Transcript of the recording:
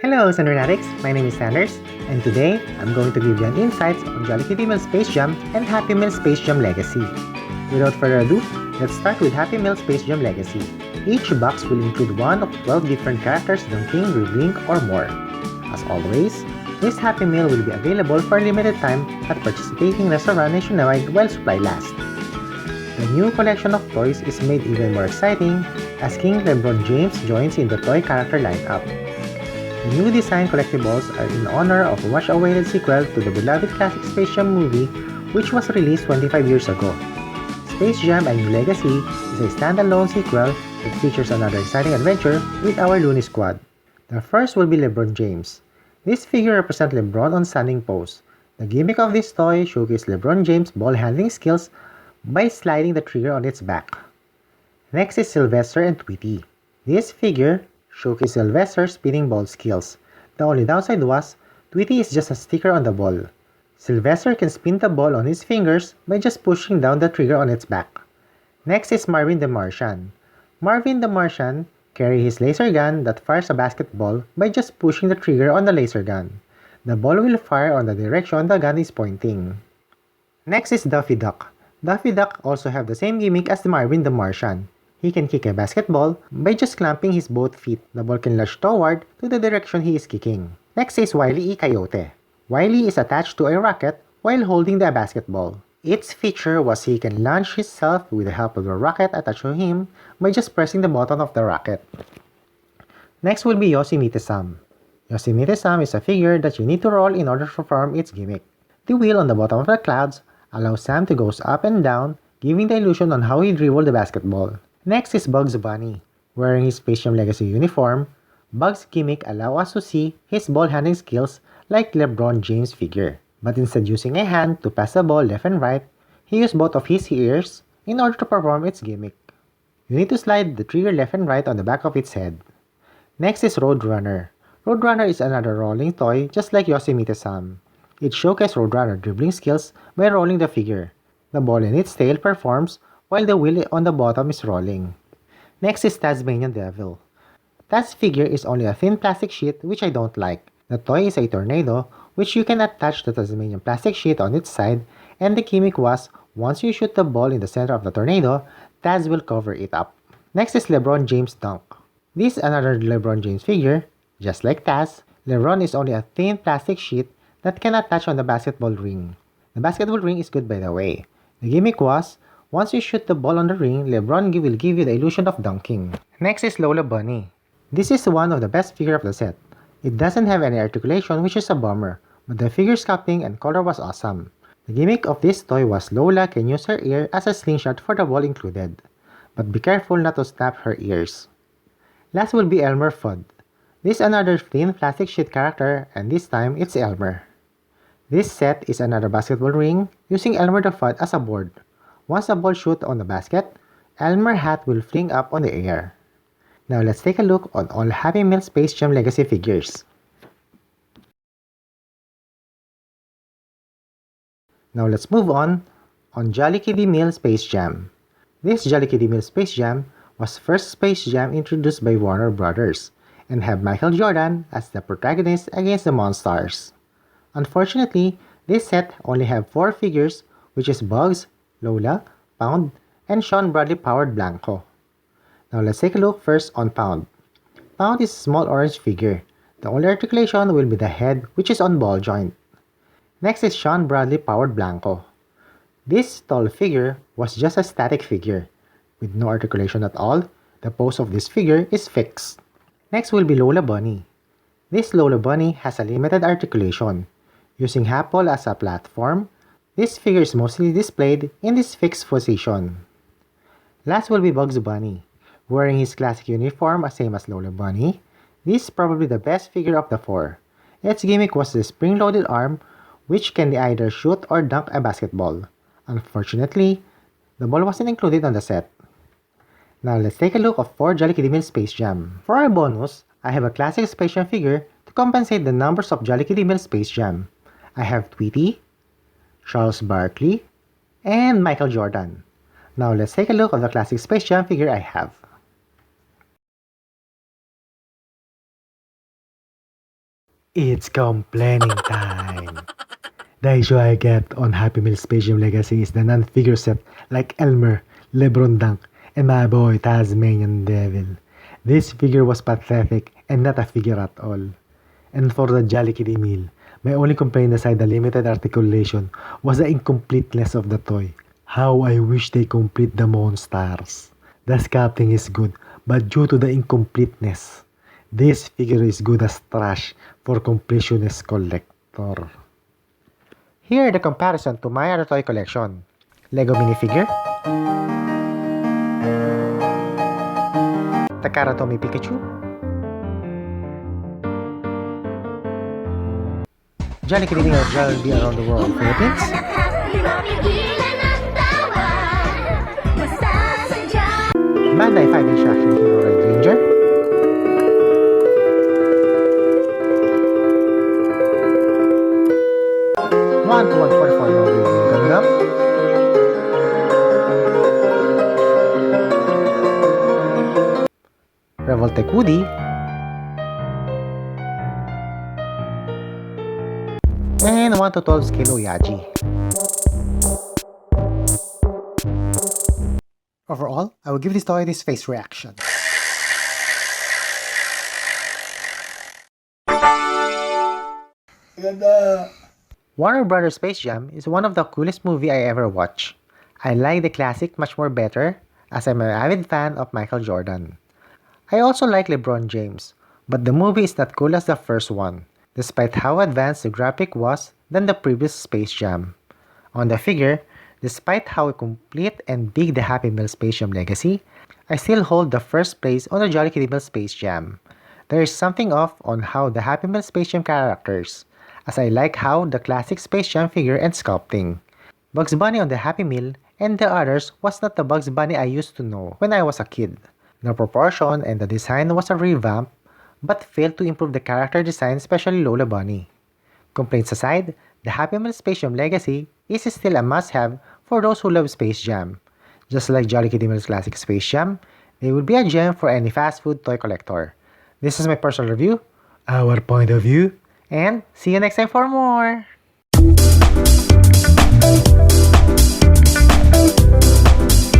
Hello, Sandernatics! My name is Sanders, and today I'm going to give you an insights on Jolly Kiddie Meal Space Jam and Happy Meal Space Jam Legacy. Without further ado, let's start with Happy Meal Space Jam Legacy. Each box will include one of 12 different characters dunking, dribbling, or more. As always, this Happy Meal will be available for a limited time at participating restaurants nationwide while supply lasts. The new collection of toys is made even more exciting as King LeBron James joins in the toy character lineup. The new design collectibles are in honor of a much-awaited sequel to the beloved classic Space Jam movie, which was released 25 years ago. Space Jam: A New Legacy is a standalone sequel that features another exciting adventure with our Looney Squad. The first will be LeBron James. This figure represents LeBron on standing pose. The gimmick of this toy showcases LeBron James' ball handling skills by sliding the trigger on its back. Next is Sylvester and Tweety. This figure showcases Sylvester's spinning ball skills. The only downside was, Tweety is just a sticker on the ball. Sylvester can spin the ball on his fingers by just pushing down the trigger on its back. Next is Marvin the Martian. Marvin the Martian carries his laser gun that fires a basketball by just pushing the trigger on the laser gun. The ball will fire on the direction the gun is pointing. Next is Daffy Duck. Daffy Duck also have the same gimmick as Marvin the Martian. He can kick a basketball by just clamping his both feet. The ball can launch toward to the direction he is kicking. Next is Wile E. Coyote. Wile is attached to a rocket while holding the basketball. Its feature was he can launch himself with the help of the rocket attached to him by just pressing the button of the rocket. Next will be Yosemite Sam. Yosemite Sam is a figure that you need to roll in order to perform its gimmick. The wheel on the bottom of the clouds allows Sam to go up and down, giving the illusion on how he dribbled the basketball. Next is Bugs Bunny. Wearing his Space Jam Legacy uniform, Bugs' gimmick allows us to see his ball handling skills like LeBron James' figure. But instead using a hand to pass the ball left and right, he used both of his ears in order to perform its gimmick. You need to slide the trigger left and right on the back of its head. Next is Roadrunner. Roadrunner is another rolling toy just like Yosemite Sam. It showcases Roadrunner dribbling skills by rolling the figure. The ball in its tail performs while the wheel on the bottom is rolling. Next is Tasmanian Devil. Taz's figure is only a thin plastic sheet which I don't like. The toy is a tornado which you can attach the Tasmanian plastic sheet on its side, and the gimmick was once you shoot the ball in the center of the tornado, Taz will cover it up. Next is LeBron James Dunk. This is another LeBron James figure. Just like Taz, LeBron is only a thin plastic sheet that can attach on the basketball ring. The basketball ring is good, by the way. The gimmick was once you shoot the ball on the ring, LeBron will give you the illusion of dunking. Next is Lola Bunny. This is one of the best figures of the set. It doesn't have any articulation, which is a bummer, but the figure sculpting and color was awesome. The gimmick of this toy was Lola can use her ear as a slingshot for the ball included, but be careful not to snap her ears. Last will be Elmer Fudd. This is another thin plastic sheet character, and this time it's Elmer. This set is another basketball ring using Elmer the Fudd as a board. Once the ball shoots on the basket, Elmer hat will fling up on the air. Now let's take a look on all Happy Meal Space Jam Legacy figures. Now let's move on Jolly Kiddie Meal Space Jam. This Jolly Kiddie Meal Space Jam was first Space Jam introduced by Warner Brothers and have Michael Jordan as the protagonist against the Monstars. Unfortunately, this set only have 4 figures, which is Bugs, Lola, Pound, and Sean Bradley powered Blanco. Now let's take a look first on Pound. Pound is a small orange figure. The only articulation will be the head, which is on ball joint. Next is Sean Bradley powered Blanco. This tall figure was just a static figure. With no articulation at all, the pose of this figure is fixed. Next will be Lola Bunny. This Lola Bunny has a limited articulation. Using Apple as a platform, this figure is mostly displayed in this fixed position. Last will be Bugs Bunny. Wearing his classic uniform same as Lola Bunny, this is probably the best figure of the 4. Its gimmick was the spring-loaded arm which can either shoot or dunk a basketball. Unfortunately, the ball wasn't included on the set. Now let's take a look at 4 Jolly Kiddie Meal Space Jam. For our bonus, I have a classic Space Jam figure to compensate the numbers of Jolly Kiddie Meal Space Jam. I have Tweety, Charles Barkley, and Michael Jordan. Now let's take a look at the classic Space Jam figure I have. It's complaining time. The issue I get on Happy Meal Spaceship Legacy is the non-figure set like Elmer, Lebron Dunk, and my boy Tasmanian Devil. This figure was pathetic and not a figure at all. And for the Jolly Kitty meal, my only complaint aside the limited articulation was the incompleteness of the toy. How I wish they complete the monsters. The sculpting is good, but due to the incompleteness, this figure is good as trash for completionist collector. Here are the comparison to my other toy collection. Lego minifigure, Takara Tomy Pikachu, Jolly Kitty Meal Jollibee Around the World Philippines, Bandai 5-inch Action Hero Red Ranger, One to 144 Marvel Gundam, Revolte Woody, and 1 to 12 scale Oyaji. Overall, I will give this toy this face reaction. Ganda! Warner Brothers Space Jam is one of the coolest movie I ever watched. I like the classic much more better as I'm an avid fan of Michael Jordan. I also like LeBron James, but the movie is not cool as the first one, despite how advanced the graphic was than the previous Space Jam. On the figure, despite how complete and big the Happy Meal Space Jam legacy, I still hold the first place on the Jolly Kitty Meal Space Jam. There is something off on how the Happy Meal Space Jam characters, as I like how the classic Space Jam figure and sculpting. Bugs Bunny on the Happy Meal and the others was not the Bugs Bunny I used to know when I was a kid. The proportion and the design was a revamp but failed to improve the character design, especially Lola Bunny. Complaints aside, the Happy Meal Space Jam legacy is still a must-have for those who love Space Jam. Just like Jolly Kitty Meal's classic Space Jam, they would be a gem for any fast food toy collector. This is my personal review, our point of view, and see you next time for more!